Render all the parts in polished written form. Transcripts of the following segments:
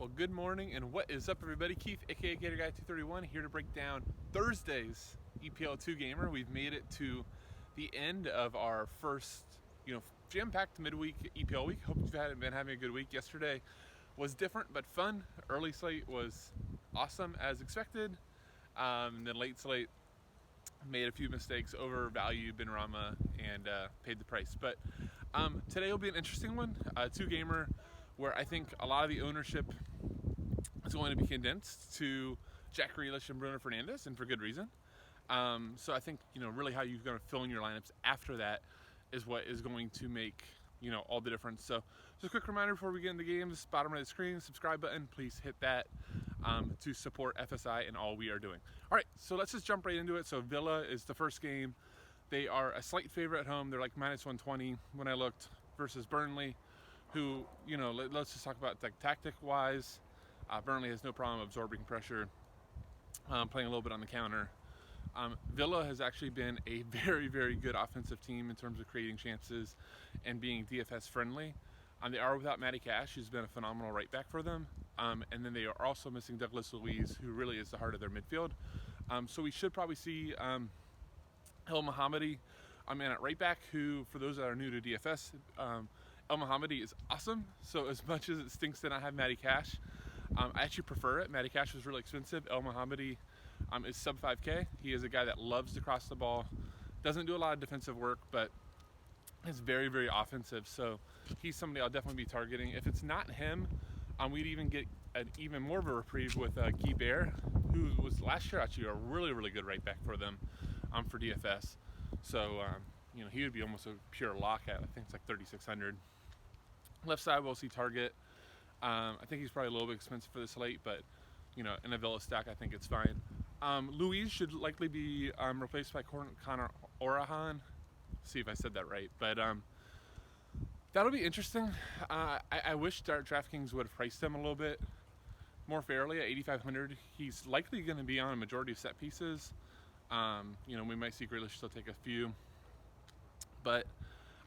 Well, good morning, and what is up, everybody? Keith, aka Gator Guy 231, here to break down Thursday's EPL 2 gamer. We've made it to the end of our first, jam-packed midweek EPL week. Hope you've been having a good week. Yesterday was different but fun. Early slate was awesome as expected. Then late slate made a few mistakes, overvalued Benrahma, and paid the price. But today will be an interesting one, 2 gamer, where I think a lot of the ownership is going to be condensed to Jack Grealish and Bruno Fernandes, and for good reason. So I think, really how you're going to fill in your lineups after that is what is going to make, all the difference. So just a quick reminder before we get into games, bottom right of the screen, subscribe button, please hit that to support FSI and all we are doing. All right, so let's just jump right into it. So Villa is the first game. They are a slight favorite at home. They're like minus 120 when I looked, versus Burnley, who, let's just talk about tactic-wise. Burnley has no problem absorbing pressure, playing a little bit on the counter. Villa has actually been a very, very good offensive team in terms of creating chances and being DFS friendly. They are without Matty Cash, who's been a phenomenal right back for them. And then they are also missing Douglas Luiz, who really is the heart of their midfield. So we should probably see El Mohammadi at right back, who, for those that are new to DFS, El Mohammadi is awesome. So as much as it stinks to not have Matty Cash, I actually prefer it. Matty Cash was really expensive. El Mohammadi is sub 5K. He is a guy that loves to cross the ball, doesn't do a lot of defensive work, but is very, very offensive. So he's somebody I'll definitely be targeting. If it's not him, we'd even get an even more of a reprieve with Guy Bear, who was last year actually a really, really good right back for them for DFS. So, he would be almost a pure lock at, I think it's like 3,600. Left side, we'll see Target. I think he's probably a little bit expensive for the slate, but, in a Villa stack, I think it's fine. Luiz should likely be replaced by Connor Orahan. See if I said that right. But that'll be interesting. I wish Draftkings would have priced him a little bit more fairly at 8,500. He's likely going to be on a majority of set pieces. We might see Grealish still take a few. But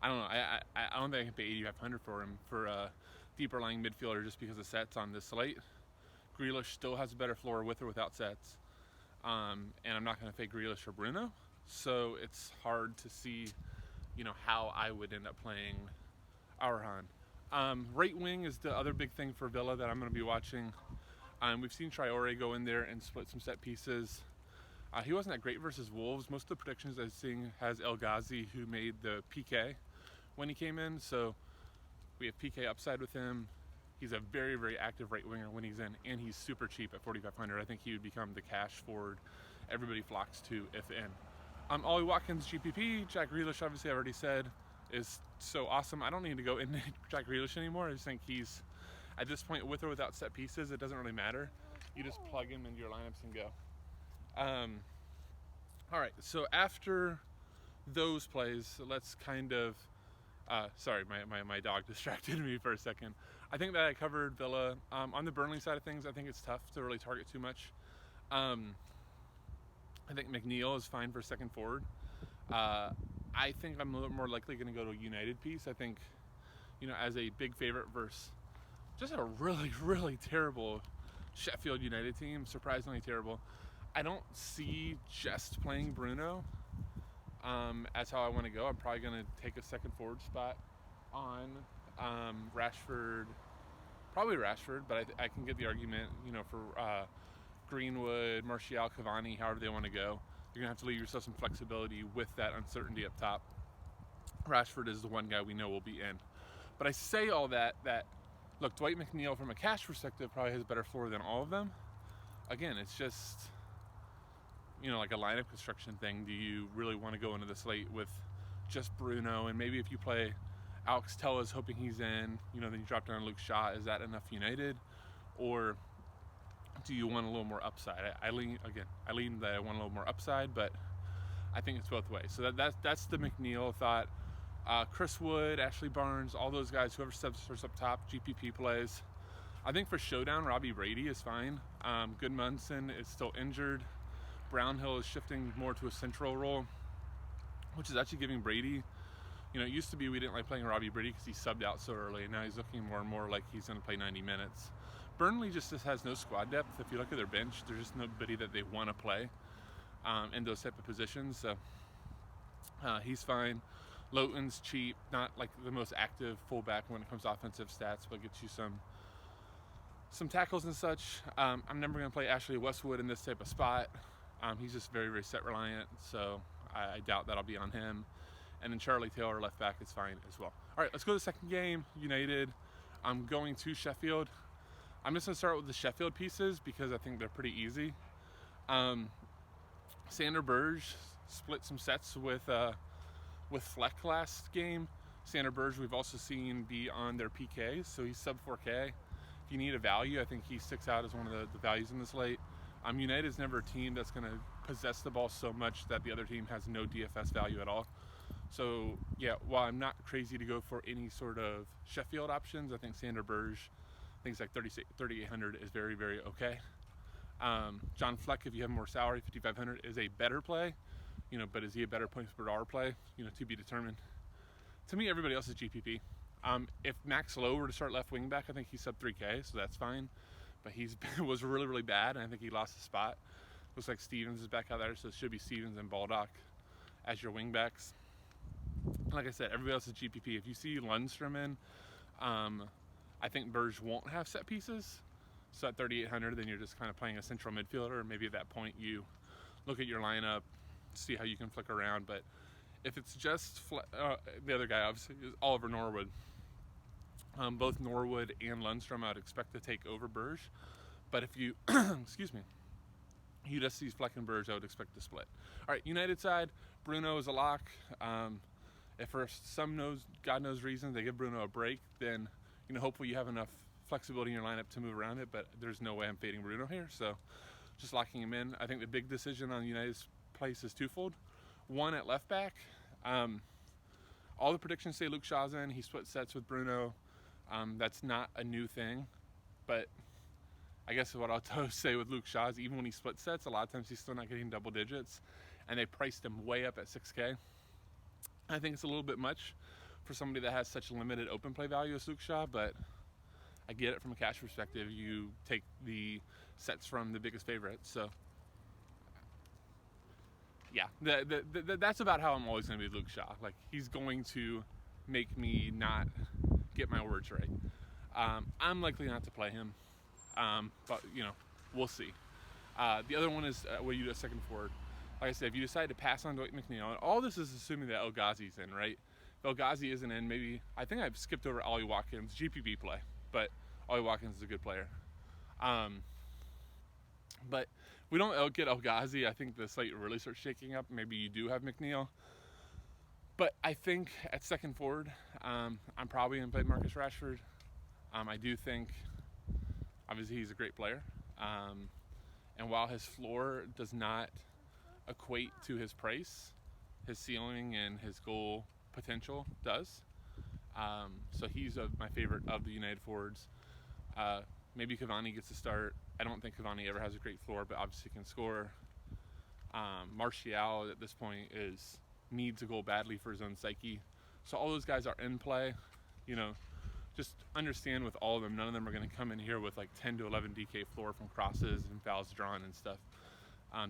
I don't know. I don't think I can pay 8,500 for him for a deeper lying midfielder just because of sets on this slate. Grealish still has a better floor with or without sets. And I'm not going to pay Grealish or Bruno. So it's hard to see, how I would end up playing Arahan. Right wing is the other big thing for Villa that I'm going to be watching. We've seen Traore go in there and split some set pieces. He wasn't that great versus Wolves. Most of the predictions I'm seeing has El Ghazi, who made the PK when he came in. So we have PK upside with him. He's a very, very active right winger when he's in, and he's super cheap at 4,500. I think he would become the cash forward everybody flocks to if in. Ollie Watkins, GPP, Jack Grealish, obviously I already said, is so awesome. I don't need to go into Jack Grealish anymore. I just think he's, at this point, with or without set pieces, it doesn't really matter. You just plug him into your lineups and go. All right, so after those plays, let's kind of, sorry, my dog distracted me for a second. I think that I covered Villa. On the Burnley side of things, I think it's tough to really target too much. I think McNeil is fine for second forward. I think I'm a little more likely going to go to a United piece. I think, as a big favorite versus just a really, really terrible Sheffield United team, surprisingly terrible. I don't see just playing Bruno as how I want to go. I'm probably going to take a second forward spot on Rashford, probably Rashford, but I can get the argument, for Greenwood, Martial, Cavani, however they want to go. You're going to have to leave yourself some flexibility with that uncertainty up top. Rashford is the one guy we know will be in. But I say all that, look, Dwight McNeil from a cash perspective probably has a better floor than all of them. Again, it's just, like a lineup construction thing. Do you really want to go into the slate with just Bruno? And maybe if you play Alex Telles hoping he's in, then you drop down Luke Shaw. Is that enough United? Or do you want a little more upside? I lean that I want a little more upside, but I think it's both ways. So that's the McNeil thought. Chris Wood, Ashley Barnes, all those guys, whoever steps up top, GPP plays. I think for Showdown, Robbie Brady is fine. Goodmunson is still injured. Brownhill is shifting more to a central role, which is actually giving Brady, it used to be we didn't like playing Robbie Brady because he subbed out so early, and now he's looking more and more like he's going to play 90 minutes. Burnley just has no squad depth. If you look at their bench, there's just nobody that they want to play in those type of positions. So he's fine. Loughton's cheap, not like the most active fullback when it comes to offensive stats, but gets you some tackles and such. I'm never going to play Ashley Westwood in this type of spot. He's just very, very set reliant, so I doubt that'll be on him. And then Charlie Taylor, left back, is fine as well. All right, let's go to the second game, United. I'm going to Sheffield. I'm just going to start with the Sheffield pieces because I think they're pretty easy. Sander Berge split some sets with Fleck last game. Sander Berge we've also seen be on their PK, so he's sub 4K. If you need a value, I think he sticks out as one of the values in the slate. United's never a team that's going to possess the ball so much that the other team has no DFS value at all. So, yeah, while I'm not crazy to go for any sort of Sheffield options, I think Sander Berge, things like 3,800 is very, very okay. John Fleck, if you have more salary, 5,500 is a better play, but is he a better points per hour play? To be determined. To me, everybody else is GPP. If Max Lowe were to start left wing back, I think he's sub 3K, so that's fine. But was really, really bad, and I think he lost his spot. Looks like Stevens is back out there, so it should be Stevens and Baldock as your wing backs. Like I said, everybody else is GPP. If you see Lundstrom in, I think Berge won't have set pieces. So at 3,800, then you're just kind of playing a central midfielder. Maybe at that point you look at your lineup, see how you can flick around. But if it's just the other guy, obviously, is Oliver Norwood. Both Norwood and Lundstrom I would expect to take over Berge. But if you, excuse me, you just see Fleck and Berge, I would expect to split. All right, United side, Bruno is a lock. If for some God knows reason they give Bruno a break, then hopefully you have enough flexibility in your lineup to move around it. But there's no way I'm fading Bruno here, so just locking him in. I think the big decision on United's place is twofold. One, at left back. All the predictions say Luke Shaw's in. He split sets with Bruno. That's not a new thing, but I guess what I'll say with Luke Shaw is even when he split sets, a lot of times he's still not getting double digits, and they priced him way up at 6K. I think it's a little bit much for somebody that has such limited open play value as Luke Shaw, but I get it from a cash perspective. You take the sets from the biggest favorites, so yeah, that's about how I'm always going to be with Luke Shaw. Like, he's going to make me not get my words right. I'm likely not to play him, but we'll see. The other one is what you do a second forward. Like I said, if you decide to pass on Dwight McNeil, and all this is assuming that El Ghazi's in, right? If El Ghazi isn't in, maybe I think I've skipped over Ollie Watkins, GPP play, but Ollie Watkins is a good player. But we don't get El Ghazi, I think the slate really starts shaking up. Maybe you do have McNeil. But I think at second forward, I'm probably going to play Marcus Rashford. I do think, obviously, he's a great player. And while his floor does not equate to his price, his ceiling and his goal potential does. So he's my favorite of the United forwards. Maybe Cavani gets to start. I don't think Cavani ever has a great floor, but obviously can score. Martial at this point needs a goal badly for his own psyche. So all those guys are in play. Just understand with all of them, none of them are going to come in here with like 10 to 11 DK floor from crosses and fouls drawn and stuff.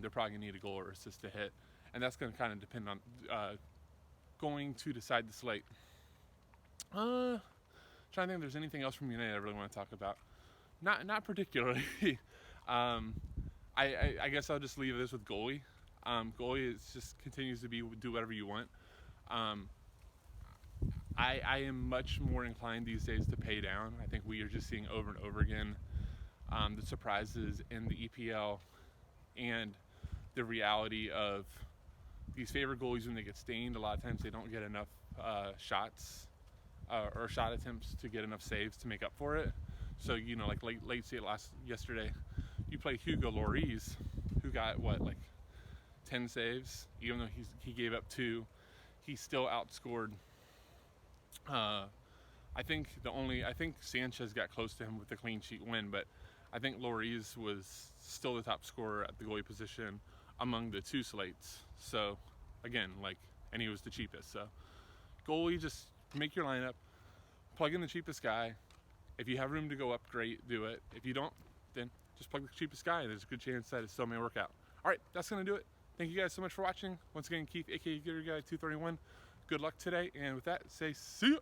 They're probably going to need a goal or assist to hit. And that's going to kind of depend on going to decide the slate. Trying to think if there's anything else from United I really want to talk about. Not particularly. I guess I'll just leave this with goalie. Goalie just continues to do whatever you want. I am much more inclined these days to pay down. I think we are just seeing over and over again the surprises in the EPL and the reality of these favorite goalies when they get stained. A lot of times they don't get enough shots or shot attempts to get enough saves to make up for it. So, like late yesterday, you play Hugo Lloris, who got 10 saves, even though he gave up 2, he still outscored. I think Sanchez got close to him with the clean sheet win, but I think Lloris was still the top scorer at the goalie position among the 2 slates. So again, and he was the cheapest. So goalie, just make your lineup, plug in the cheapest guy, If you have room to go up, great, do it. If you don't, then just plug the cheapest guy, and there's a good chance that it still may work out. All right, that's going to do it. Thank you guys so much for watching. Once again, Keith, aka Gator Guy 231. Good luck today, and with that, say see ya.